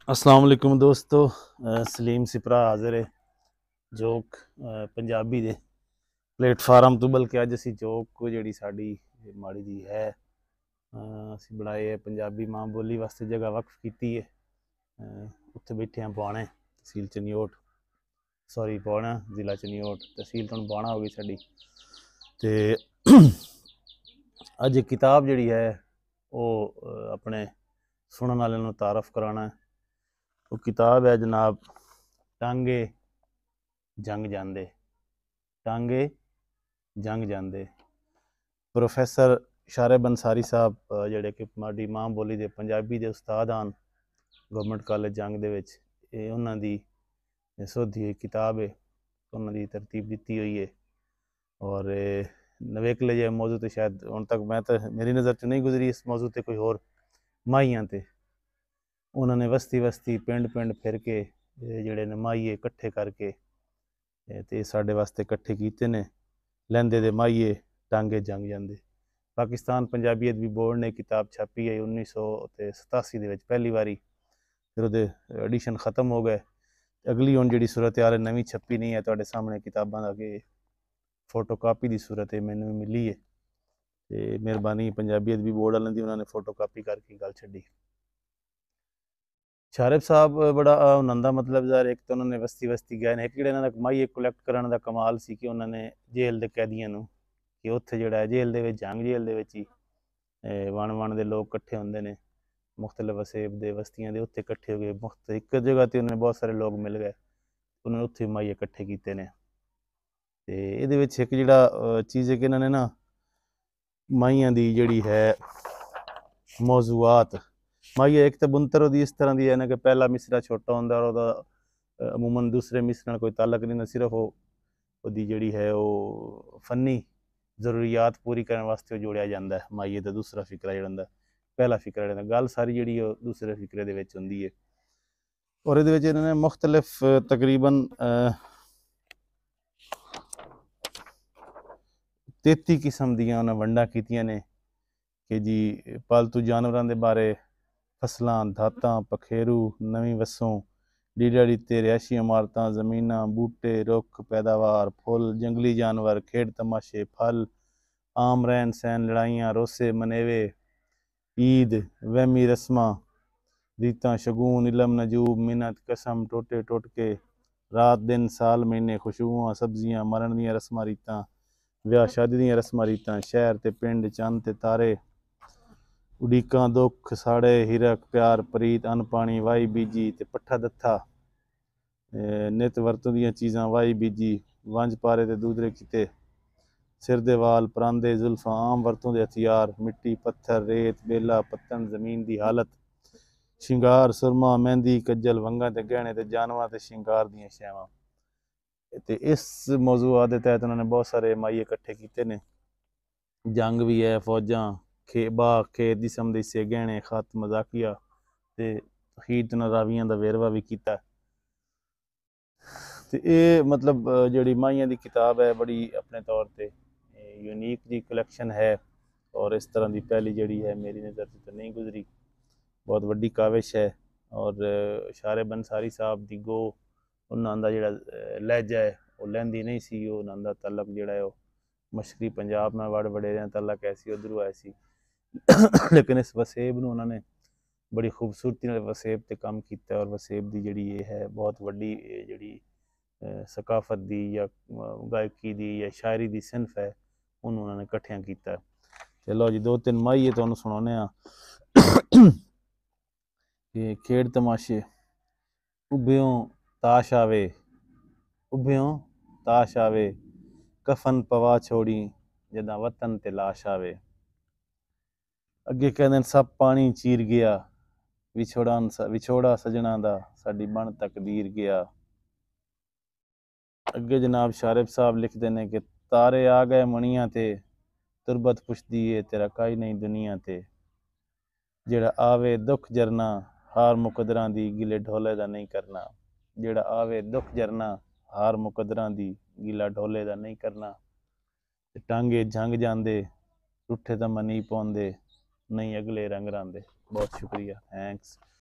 अस्सलाम वालेकुम दोस्तों। सलीम सिपरा हाजिर है जोक पंजाबी दे प्लेटफार्म तो, बल्कि अज असी जोक जी साड़ी माड़ी जी है असी बनाए है पंजाबी माँ बोली वास्ते जगह वक्फ की है। उत्थे बैठे हैं पुआणे तहसील चनियोट, सॉरी पुआणा जिला चनियोट, तहसील तो पुआणा हो गई साड़ी। तो अज एक किताब जी है वो अपने सुनने वाले तारफ कराना है। वो किताब है जनाब टांगे जंग जांदे, टांगे जंग जांदे। प्रोफैसर शारब अंसारी साहब ਜਿਹੜੇ ਕਿ ਮਾਡੀ ਮਾਂ ਬੋਲੀ ਦੇ ਪੰਜਾਬੀ ਦੇ ਉਸਤਾਦ ਹਨ ਗਵਰਨਮੈਂਟ ਕਾਲਜ ਜੰਗ ਦੇ ਵਿੱਚ, ਇਹ ਉਹਨਾਂ ਦੀ ਸੋਧੀ ਹੋਈ ਕਿਤਾਬ ਹੈ, ਉਹਨਾਂ ਦੀ ਤਰਤੀਬ ਦਿੱਤੀ ਹੋਈ ਹੈ। ਔਰ ਨਵੇਕਲੇ ਜਿਹੇ ਮੌਜੂ 'ਤੇ ਸ਼ਾਇਦ ਹੁਣ ਤੱਕ ਮੈਂ ਤਾਂ ਮੇਰੀ ਨਜ਼ਰ 'ਚ ਨਹੀਂ ਗੁਜ਼ਰੀ ਇਸ ਮੌਜੂ 'ਤੇ ਕੋਈ ਹੋਰ ਮਾਹੀਆਂ 'ਤੇ। ਉਹਨਾਂ ਨੇ ਵਸਤੀ ਵਸਤੀ ਪਿੰਡ ਪਿੰਡ ਫਿਰ ਕੇ ਜਿਹੜੇ ਨੇ ਮਾਹੀਏ ਇਕੱਠੇ ਕਰਕੇ ਤੇ ਸਾਡੇ ਵਾਸਤੇ ਇਕੱਠੇ ਕੀਤੇ ਨੇ। ਲਹਿੰਦੇ ਦੇ ਮਾਹੀਏ ਟਾਂਗੇ ਜੰਗ ਜਾਂਦੇ। ਪਾਕਿਸਤਾਨ ਪੰਜਾਬੀ ਅਦਬੀ ਬੋਰਡ ਨੇ ਕਿਤਾਬ ਛਾਪੀ ਹੈ 1987 ਦੇ ਵਿੱਚ ਪਹਿਲੀ ਵਾਰੀ, ਫਿਰ ਉਹਦੇ ਐਡੀਸ਼ਨ ਖਤਮ ਹੋ ਗਏ। ਅਗਲੀ ਹੁਣ ਜਿਹੜੀ ਸੂਰਤ ਹਾਲ ਹੈ ਨਵੀਂ ਛਪੀ ਨਹੀਂ ਹੈ ਤੁਹਾਡੇ ਸਾਹਮਣੇ ਕਿਤਾਬਾਂ ਦਾ ਕਿ ਫੋਟੋ ਕਾਪੀ ਦੀ ਸੂਰਤ ਹੈ ਮੈਨੂੰ ਵੀ ਮਿਲੀ ਹੈ। ਤੇ ਮਿਹਰਬਾਨੀ ਪੰਜਾਬੀ ਅਦਬੀ ਬੋਰਡ ਵਾਲਿਆਂ ਦੀ, ਉਹਨਾਂ ਨੇ ਫੋਟੋ ਕਾਪੀ ਕਰਕੇ ਗੱਲ ਛੱਡੀ। शारब साहब बड़ा उन्होंने मतलब ज़ाहिर एक तो उन्होंने वस्ती वस्ती गए एक जो इन्होंने माही कलैक्ट करने का कमाल सी कि उन्होंने जेल के कैदियों कि उत्थे जो है जेल के जंग जेल ही वन वन के लोग कट्ठे होंगे ने, मुख्तलिफ वसेब के बस्तियां के उत्थे कट्ठे हो गए। मुख्त एक जगह तो उन्होंने बहुत सारे लोग मिल गए, उन्होंने उत्थे माही कट्ठे किए ने। तो ये एक जोड़ा चीज़ है कि इन्होंने ना माहियां की जी है मौजूआत माही एक तो बुनतर वो इस तरह की है ना कि पहला मिसरा छोटा होंगे और अमूमन दूसरे मिसर कोई ताल्लक नहीं, सिर्फ वो जी है वो फनी जरूरियात पूरी करने वास्ते जोड़िया जाता है। माही का दूसरा फिकरा जो पहला फिकरा जो गल सारी जी दूसरे फिकरे होंगी है। और ये इन्होंने मुख्तलिफ तकरीबन 33 किस्म दियाँ उन्हें वंडा कीतियां ने कि जी पालतू जानवरों के बारे, फसलों धातां पखेरू नवीं वसों लीड़ा लीते रिहायशी इमारतां जमीनां बूटे रुख पैदावार फुल जंगली जानवर खेड तमाशे फल आम रहन सहन लड़ाइयाँ रोसे मनेवे ईद वहमी रस्मां रीतां शगून इलम नजूब मिन्नत कसम टोटे टोटके रात दिन साल महीने खुशबुआं सब्जियां मरण दियां रस्मां रीतां विआह शादी दियां रस्मां रीतां शहर ते पिंड चंद ते तारे उड़ीकां दुख साड़े हिरक प्यार प्रीत अन पानी वाही बीजी ते पट्ठा दत्था नित वरतों दियां चीज़ां वाही बीजी वंज पारे ते दूधरे किते सिर दे वाल परांदे जुल्फां आम वरतों दे हथियार मिट्टी पत्थर रेत बेला पत्तन जमीन दी हालत शिंगार सुरमा मेहंदी कज्जल वंगां ते गहने ते जानवरां ते शिंगार दियां शैवां। ते इस मौजूआ के तहत उन्होंने बहुत सारे माही इकट्ठे किए ने। जंग भी है फौजां बाग खेत जिसम दे हिस्से गहने खत मजाकिया ते अखीर रावियां का वेरवा भी किया। तो ये मतलब जी माहियां की किताब है बड़ी अपने तौर पर यूनीक जी कलैक्शन है और इस तरह की पहली जी है मेरी नज़र से तो नहीं गुजरी, बहुत वड्डी काविश है। और शारब अंसारी साहब की गो उन्होंने जो लहजा है वो लहंदी नहीं सी, उन्होंने तलक जोड़ा है मशरकी पंजाब में वड़ वडेरिया तलक ऐसी उधरों ऐसी लेकिन इस वसेब में उन्होंने बड़ी खूबसूरती वसेब से काम किया और वसेब की जी ये है बहुत वड्डी जी सकाफत की या गायकी की या शायरी की सिनफ है उन्होंने कट्ठिया किया। चलो जी दो तीन माही तो सुनाने कि खेड तमाशे उभ्यों ताश आवे उभ्यों ताश आवे कफन पवा छोड़ी जदा वतन ते लाश आवे। अगे कहते सब पानी चीर गया विछोड़ा सजना दा साडी बन तकदीर गया। अगे जनाब शारब साहब लिखते हैं कि तारे आ गए मणियां ते तुरबत पुछदी है तेरा काई नहीं दुनिया ते जेड़ा आवे दुख जरना हार मुकदरां दी गिले ढोले दा नहीं करना। जेड़ा आवे दुख जरना हार मुकदरां दी गिला ढोले दा नहीं करना। टांगे जंग जांदे रूठे दा मनी पाउंदे नहीं अगले रंग रांदे। बहुत शुक्रिया, थैंक्स।